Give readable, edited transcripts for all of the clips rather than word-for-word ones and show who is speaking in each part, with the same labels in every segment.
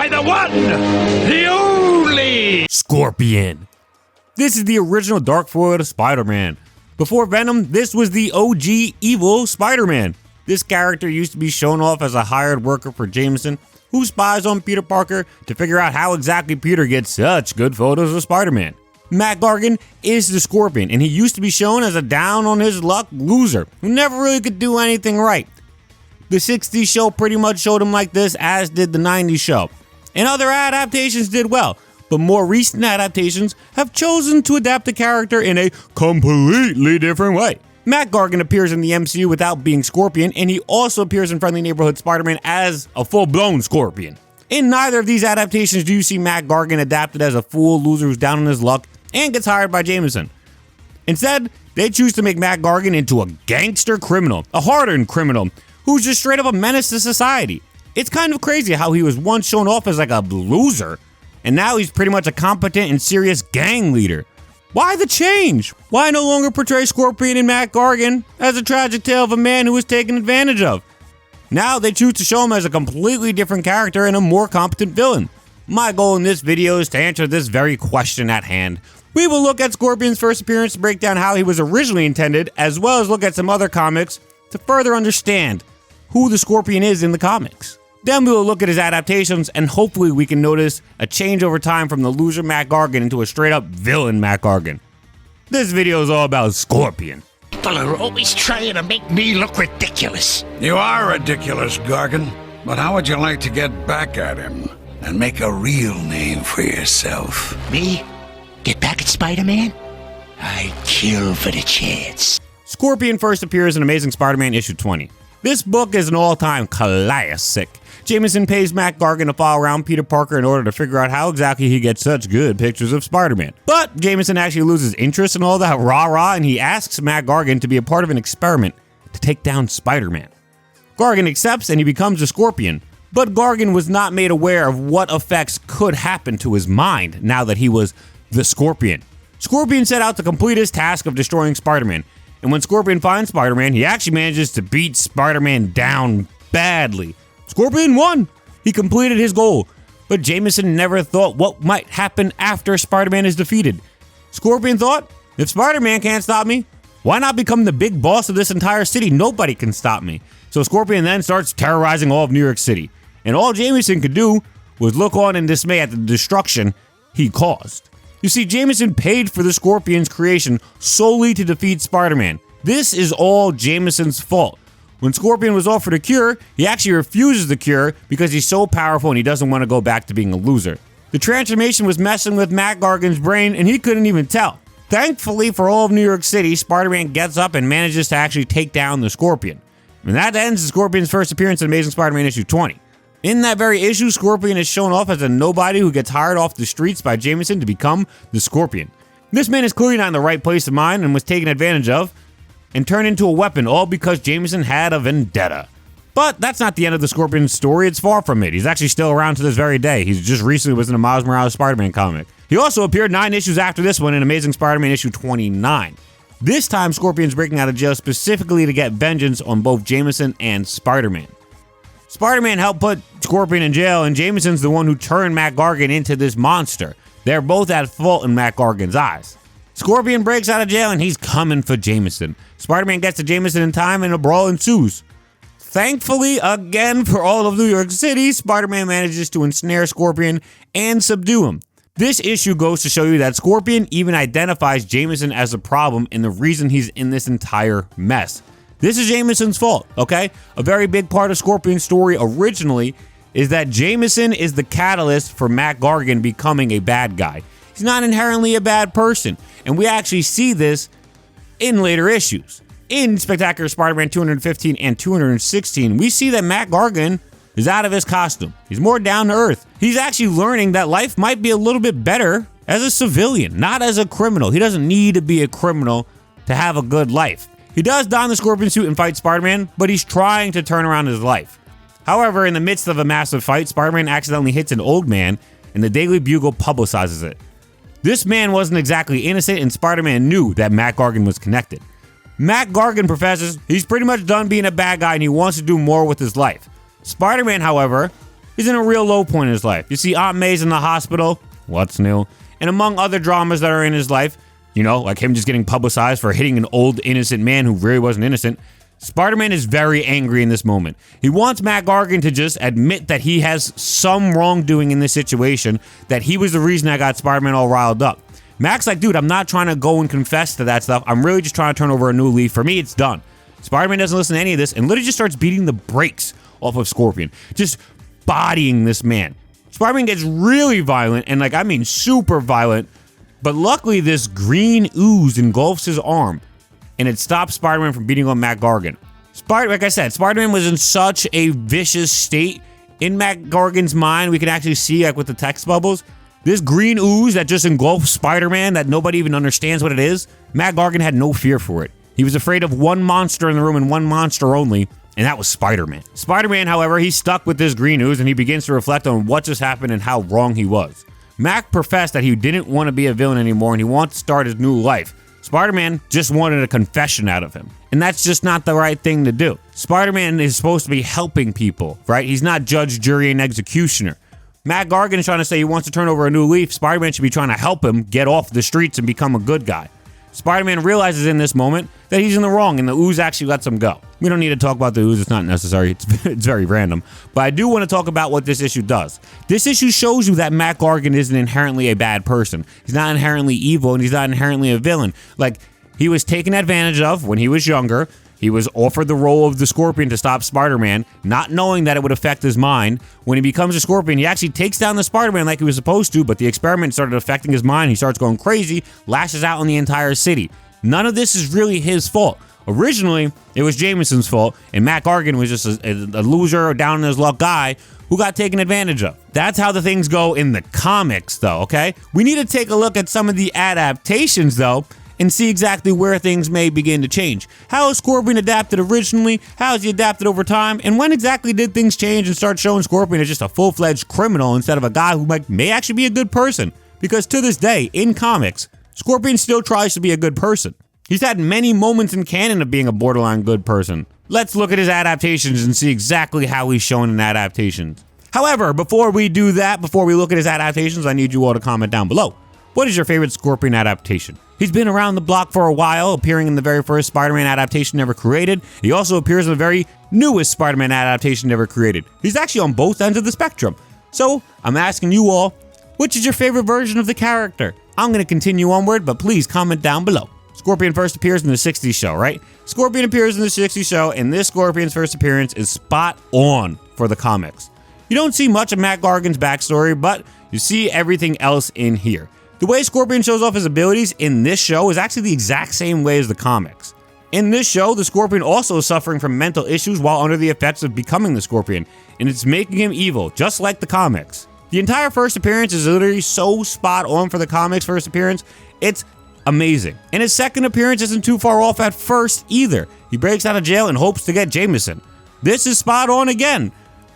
Speaker 1: by the one, the only
Speaker 2: Scorpion. This is the original dark foil to Spider-Man. Before Venom, this was the OG evil Spider-Man. This character used to be shown off as a hired worker for Jameson, who spies on Peter Parker to figure out how exactly Peter gets such good photos of Spider-Man. Matt Gargan is the Scorpion, and he used to be shown as a down-on-his-luck loser who never really could do anything right. The 60s show pretty much showed him like this, as did the 90s show. And other adaptations did well, but more recent adaptations have chosen to adapt the character in a completely different way. Matt Gargan appears in the MCU without being Scorpion, and he also appears in Friendly Neighborhood Spider-Man as a full-blown Scorpion. In neither of these adaptations do you see Matt Gargan adapted as a fool loser who's down on his luck and gets hired by Jameson. Instead, they choose to make Matt Gargan into a gangster criminal, a hardened criminal, who's just straight up a menace to society. It's kind of crazy how he was once shown off as like a loser, and now he's pretty much a competent and serious gang leader. Why the change? Why no longer portray Scorpion and Matt Gargan as a tragic tale of a man who was taken advantage of? Now they choose to show him as a completely different character and a more competent villain. My goal in this video is to answer this very question at hand. We will look at Scorpion's first appearance to break down how he was originally intended, as well as look at some other comics to further understand who the Scorpion is in the comics. Then we will look at his adaptations, and hopefully we can notice a change over time from the loser Matt Gargan into a straight up villain Matt Gargan. This video is all about Scorpion.
Speaker 1: People are always trying to make me look ridiculous.
Speaker 3: You are ridiculous, Gargan. But how would you like to get back at him and make a real name for yourself?
Speaker 1: Me? Get back at Spider-Man? I'd kill for the chance.
Speaker 2: Scorpion first appears in Amazing Spider-Man issue 20. This book is an all-time classic. Jameson pays Matt Gargan to follow around Peter Parker in order to figure out how exactly he gets such good pictures of Spider-Man. But Jameson actually loses interest in all that rah-rah, and he asks Matt Gargan to be a part of an experiment to take down Spider-Man. Gargan accepts and he becomes a Scorpion, but Gargan was not made aware of what effects could happen to his mind now that he was the Scorpion. Scorpion set out to complete his task of destroying Spider-Man, and when Scorpion finds Spider-Man, he actually manages to beat Spider-Man down badly. Scorpion won! He completed his goal, but Jameson never thought what might happen after Spider-Man is defeated. Scorpion thought, if Spider-Man can't stop me, why not become the big boss of this entire city? Nobody can stop me. So Scorpion then starts terrorizing all of New York City, and all Jameson could do was look on in dismay at the destruction he caused. You see, Jameson paid for the Scorpion's creation solely to defeat Spider-Man. This is all Jameson's fault. When Scorpion was offered a cure, he actually refuses the cure because he's so powerful and he doesn't want to go back to being a loser. The transformation was messing with Matt Gargan's brain and he couldn't even tell. Thankfully for all of New York City, Spider-Man gets up and manages to actually take down the Scorpion. And that ends the Scorpion's first appearance in Amazing Spider-Man issue 20. In that very issue, Scorpion is shown off as a nobody who gets hired off the streets by Jameson to become the Scorpion. This man is clearly not in the right place of mind and was taken advantage of and turned into a weapon, all because Jameson had a vendetta. But that's not the end of the Scorpion story. It's far from it. He's actually still around to this very day. He's just recently was in a Miles Morales Spider-Man comic. He also appeared 9 issues after this one in Amazing Spider-Man issue 29. This time, Scorpion's breaking out of jail specifically to get vengeance on both Jameson and Spider-Man. Spider-Man helped put Scorpion in jail, and Jameson's the one who turned Matt Gargan into this monster. They're both at fault in Matt Gargan's eyes. Scorpion breaks out of jail and he's coming for Jameson. Spider-Man gets to Jameson in time and a brawl ensues. Thankfully, again for all of New York City, Spider-Man manages to ensnare Scorpion and subdue him. This issue goes to show you that Scorpion even identifies Jameson as a problem and the reason he's in this entire mess. This is Jameson's fault, okay? A very big part of Scorpion's story originally is that Jameson is the catalyst for Matt Gargan becoming a bad guy. He's not inherently a bad person, and we actually see this in later issues. In Spectacular Spider-Man 215 and 216, we see that Matt Gargan is out of his costume. He's more down to earth. He's actually learning that life might be a little bit better as a civilian, not as a criminal. He doesn't need to be a criminal to have a good life. He does don the Scorpion suit and fight Spider-Man, but he's trying to turn around his life. However, in the midst of a massive fight, Spider-Man accidentally hits an old man, and the Daily Bugle publicizes it. This man wasn't exactly innocent, and Spider-Man knew that Matt Gargan was connected. Matt Gargan professes he's pretty much done being a bad guy and he wants to do more with his life. Spider-Man, however, He's in a real low point in his life. You see Aunt May's in the hospital. What's new? And among other dramas that are in his life, you know, like him just getting publicized for hitting an old innocent man who really wasn't innocent, Spider-Man is very angry in this moment. He wants Matt Gargan to just admit that he has some wrongdoing in this situation, that he was the reason I got Spider-Man all riled up. Mac's like, dude, I'm not trying to go and confess to that stuff. I'm really just trying to turn over a new leaf. For me, it's done. Spider-Man doesn't listen to any of this and literally just starts beating the brakes off of Scorpion. Just bodying this man. Spider-Man gets really violent, and like, I mean super violent, but luckily this green ooze engulfs his arm, and it stops Spider-Man from beating on Matt Gargan. Like I said, Spider-Man was in such a vicious state. In Matt Gargan's mind, we can actually see, like with the text bubbles, this green ooze that just engulfs Spider-Man that nobody even understands what it is, Matt Gargan had no fear for it. He was afraid of one monster in the room and one monster only, and that was Spider-Man. Spider-Man, however, he's stuck with this green ooze, and he begins to reflect on what just happened and how wrong he was. Mac professed that he didn't want to be a villain anymore, and he wanted to start his new life. Spider-Man just wanted a confession out of him, and that's just not the right thing to do. Spider-Man is supposed to be helping people, right? He's not judge, jury, and executioner. Matt Gargan is trying to say he wants to turn over a new leaf. Spider-Man should be trying to help him get off the streets and become a good guy. Spider-Man realizes in this moment that he's in the wrong, and the ooze actually lets him go. We don't need to talk about the ooze. It's not necessary. It's very random. But I do want to talk about what this issue does. This issue shows you that Matt Gargan isn't inherently a bad person. He's not inherently evil, and he's not inherently a villain. Like, he was taken advantage of when he was younger. He was offered the role of the Scorpion to stop Spider-Man, not knowing that it would affect his mind. When he becomes a Scorpion, he actually takes down the Spider-Man like he was supposed to, but the experiment started affecting his mind. He starts going crazy, lashes out on the entire city. None of this is really his fault. Originally, it was Jameson's fault, and Matt Gargan was just a loser, down in his luck guy who got taken advantage of. That's how the things go in the comics, though, okay? We need to take a look at some of the adaptations, though, and see exactly where things may begin to change. How is Scorpion adapted originally? How has he adapted over time? And when exactly did things change and start showing Scorpion as just a full-fledged criminal instead of a guy who may actually be a good person? Because to this day, in comics, Scorpion still tries to be a good person. He's had many moments in canon of being a borderline good person. Let's look at his adaptations and see exactly how he's shown in adaptations. However, before we do that, before we look at his adaptations, I need you all to comment down below. What is your favorite Scorpion adaptation? He's been around the block for a while, appearing in the very first Spider-Man adaptation ever created. He also appears in the very newest Spider-Man adaptation ever created. He's actually on both ends of the spectrum. So, I'm asking you all, which is your favorite version of the character? I'm going to continue onward, but please comment down below. Scorpion first appears in the 60s show, right? Scorpion appears in the 60s show, and this Scorpion's first appearance is spot on for the comics. You don't see much of Matt Gargan's backstory, but you see everything else in here. The way Scorpion shows off his abilities in this show is actually the exact same way as the comics. In this show, the Scorpion also is suffering from mental issues while under the effects of becoming the Scorpion, and it's making him evil, just like the comics. The entire first appearance is literally so spot on for the comics' first appearance, it's amazing. And his second appearance isn't too far off at first either. He breaks out of jail and hopes to get Jameson. This is spot on again.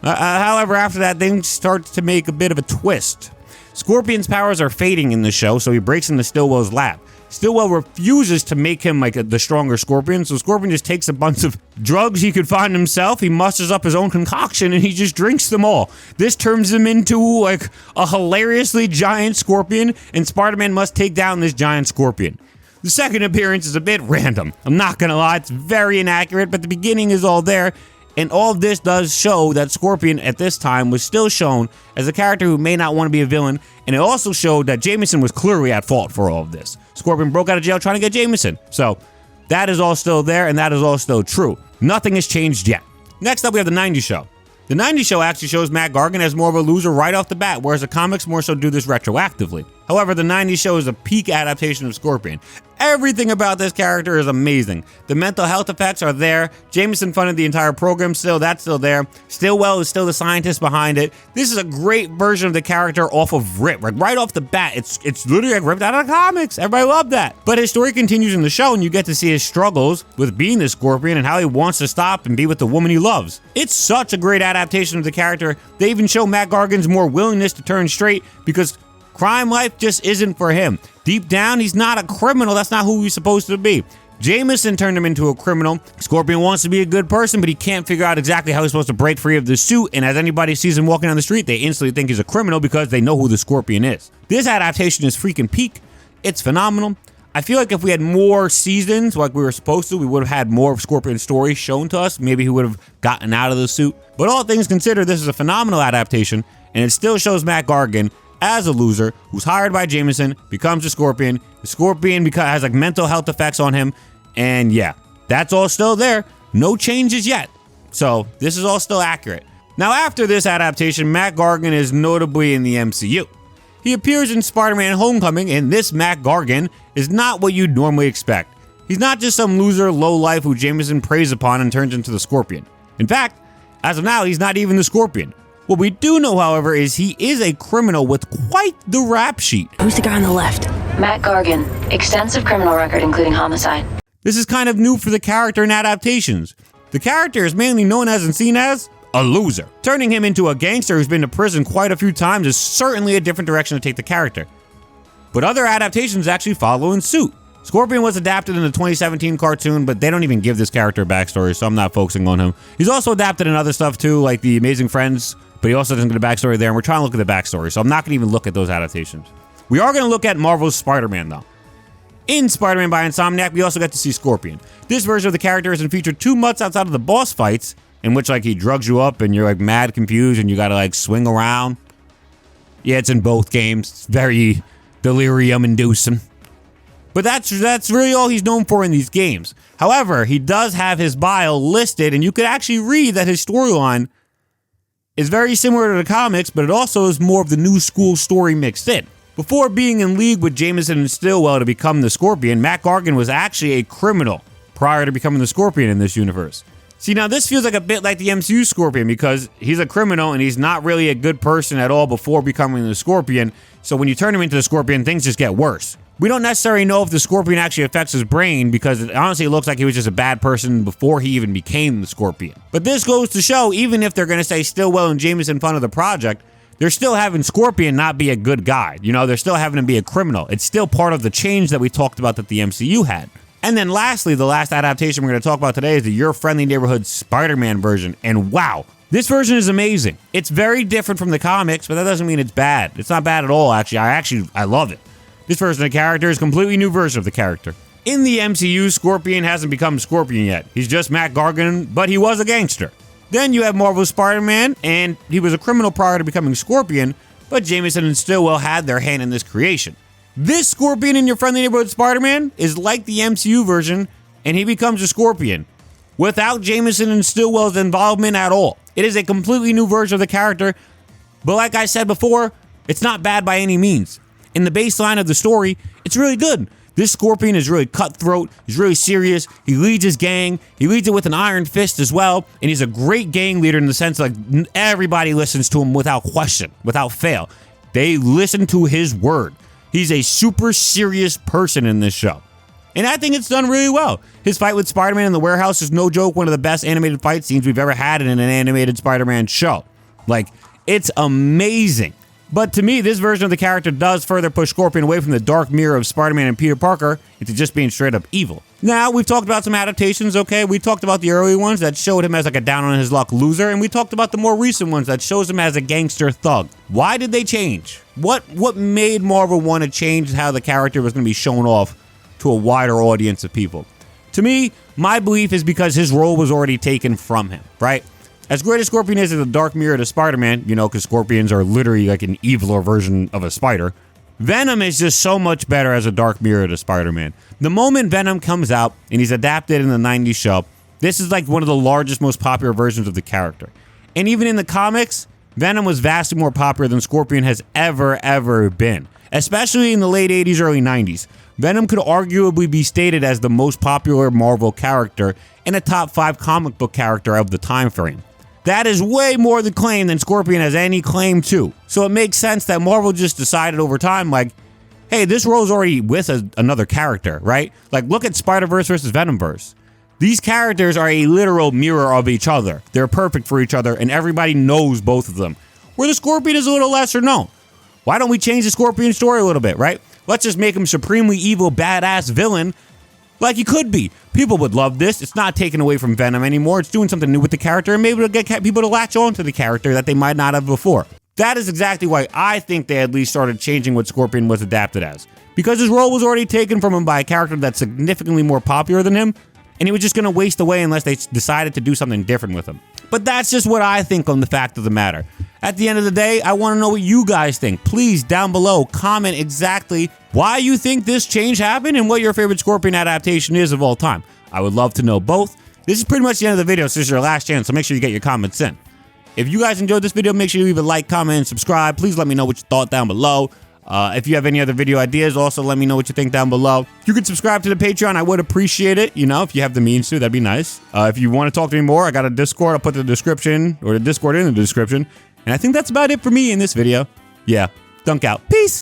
Speaker 2: However, after that, things start to make a bit of a twist. Scorpion's powers are fading in the show, so he breaks into Stillwell's lab. Stillwell refuses to make him like the stronger Scorpion, so Scorpion just takes a bunch of drugs he could find himself. He musters up his own concoction and he just drinks them all. This turns him into like a hilariously giant Scorpion, and Spider-Man must take down this giant Scorpion. The second appearance is a bit random. I'm not gonna lie, it's very inaccurate, but the beginning is all there. And all of this does show that Scorpion at this time was still shown as a character who may not want to be a villain, and it also showed that Jameson was clearly at fault for all of this. Scorpion broke out of jail trying to get Jameson. So that is all still there, and that is all still true. Nothing has changed yet. Next up, we have the 90s show. The 90s show actually shows Matt Gargan as more of a loser right off the bat, whereas the comics more so do this retroactively. However, the 90s show is a peak adaptation of Scorpion. Everything about this character is amazing. The mental health effects are there. Jameson funded the entire program still. That's still there. Stillwell is still the scientist behind it. This is a great version of the character off of rip. Like right off the bat, it's literally like ripped out of the comics. Everybody loved that. But his story continues in the show, and you get to see his struggles with being the Scorpion and how he wants to stop and be with the woman he loves. It's such a great adaptation of the character. They even show Matt Gargan's more willingness to turn straight because crime life just isn't for him. Deep down, he's not a criminal. That's not who he's supposed to be. Jameson turned him into a criminal. Scorpion wants to be a good person, but he can't figure out exactly how he's supposed to break free of the suit, and as anybody sees him walking down the street, they instantly think he's a criminal because they know who the Scorpion is. This adaptation is freaking peak. It's phenomenal. I feel like if we had more seasons like we were supposed to, we would have had more of Scorpion's story shown to us. Maybe he would have gotten out of the suit. But all things considered, this is a phenomenal adaptation, and it still shows Matt Gargan as a loser who's hired by Jameson, becomes a Scorpion. The Scorpion has like mental health effects on him, and yeah, that's all still there. No changes yet. So this is all still accurate. Now after this adaptation, Matt Gargan is notably in the MCU. He appears in Spider-Man Homecoming, and this Matt Gargan is not what you'd normally expect. He's not just some loser lowlife who Jameson preys upon and turns into the Scorpion. In fact, as of now, he's not even the Scorpion. What we do know, however, is he is a criminal with quite the rap sheet.
Speaker 4: Who's the guy on the left?
Speaker 5: Matt Gargan. Extensive criminal record, including homicide.
Speaker 2: This is kind of new for the character in Adaptations. The character is mainly known as and seen as a loser. Turning him into a gangster who's been to prison quite a few times is certainly a different direction to take the character. But other adaptations actually follow in suit. Scorpion was adapted in the 2017 cartoon, but they don't even give this character a backstory, so I'm not focusing on him. He's also adapted in other stuff too, like The Amazing Friends, but he also doesn't get a backstory there, and we're trying to look at the backstory, so I'm not going to even look at those adaptations. We are going to look at Marvel's Spider-Man, though. In Spider-Man by Insomniac, we also get to see Scorpion. This version of the character isn't featured too much outside of the boss fights, in which like he drugs you up and you're like mad confused and you gotta like swing around. Yeah, it's in both games. It's very delirium inducing. But that's really all he's known for in these games. However, he does have his bio listed, and you could actually read that his storyline is very similar to the comics, but it also is more of the new school story mixed in. Before being in league with Jameson and Stillwell to become the Scorpion, Matt Gargan was actually a criminal prior to becoming the Scorpion in this universe. See, now this feels like a bit like the MCU Scorpion because he's a criminal and he's not really a good person at all before becoming the Scorpion, so when you turn him into the Scorpion, things just get worse. We don't necessarily know if the Scorpion actually affects his brain because it honestly looks like he was just a bad person before he even became the Scorpion. But this goes to show, even if they're going to say Stillwell and Jameson fund of the project, they're still having Scorpion not be a good guy. You know, they're still having him be a criminal. It's still part of the change that we talked about that the MCU had. And then lastly, the last adaptation we're going to talk about today is the Your Friendly Neighborhood Spider-Man version. And wow, this version is amazing. It's very different from the comics, but that doesn't mean it's bad. It's not bad at all, actually. I love it. This version of the character is a completely new version of the character. In the MCU, Scorpion hasn't become Scorpion yet. He's just Matt Gargan, but he was a gangster. Then you have Marvel's Spider-Man, and he was a criminal prior to becoming Scorpion, but Jameson and Stillwell had their hand in this creation. This Scorpion in Your Friendly Neighborhood Spider-Man is like the MCU version, and he becomes a Scorpion without Jameson and Stillwell's involvement at all. It is a completely new version of the character, but like I said before, it's not bad by any means. In the baseline of the story, it's really good. This Scorpion is really cutthroat, he's really serious, he leads his gang, he leads it with an iron fist as well, and he's a great gang leader in the sense like everybody listens to him without question, without fail. They listen to his word. He's a super serious person in this show. And I think it's done really well. His fight with Spider-Man in the warehouse is no joke one of the best animated fight scenes we've ever had in an animated Spider-Man show. Like, it's amazing. But to me, this version of the character does further push Scorpion away from the dark mirror of Spider-Man and Peter Parker into just being straight up evil. Now, we've talked about some adaptations, okay? We talked about the early ones that showed him as like a down on his luck loser, and we talked about the more recent ones that shows him as a gangster thug. Why did they change? What made Marvel want to change how the character was going to be shown off to a wider audience of people? To me, my belief is because his role was already taken from him, right? As great as Scorpion is as a dark mirror to Spider-Man, you know, because Scorpions are literally like an eviler version of a spider, Venom is just so much better as a dark mirror to Spider-Man. The moment Venom comes out and he's adapted in the 90s show, this is like one of the largest, most popular versions of the character. And even in the comics, Venom was vastly more popular than Scorpion has ever been. Especially in the late 80s, early 90s. Venom could arguably be stated as the most popular Marvel character and a top 5 comic book character of the time frame. That is way more the claim than Scorpion has any claim to. So it makes sense that Marvel just decided over time, like, hey, this role's already with another character, right? Like, look at Spider-Verse versus Venomverse. These characters are a literal mirror of each other. They're perfect for each other, and everybody knows both of them. Where the Scorpion is a little lesser known. Why don't we change the Scorpion story a little bit, right? Let's just make him supremely evil, badass villain, Like he could be. People would love this. It's not taken away from Venom anymore. It's doing something new with the character, and maybe it'll get people to latch on to the character that they might not have before. That is exactly why I think they at least started changing what Scorpion was adapted as. Because his role was already taken from him by a character that's significantly more popular than him, and he was just going to waste away unless they decided to do something different with him. But that's just what I think on the fact of the matter. At the end of the day, I want to know what you guys think. Please, down below, comment exactly why you think this change happened and what your favorite Scorpion adaptation is of all time. I would love to know both. This is pretty much the end of the video, so this is your last chance, so make sure you get your comments in. If you guys enjoyed this video, make sure you leave a like, comment, and subscribe. Please let me know what you thought down below. If you have any other video ideas, also let me know what you think down below. If you could subscribe to the Patreon, I would appreciate it. You know, if you have the means to, that'd be nice. If you want to talk to me more, I got a Discord. I'll put the description, or the Discord in the description. And I think that's about it for me in this video. Yeah, Dunk out. Peace!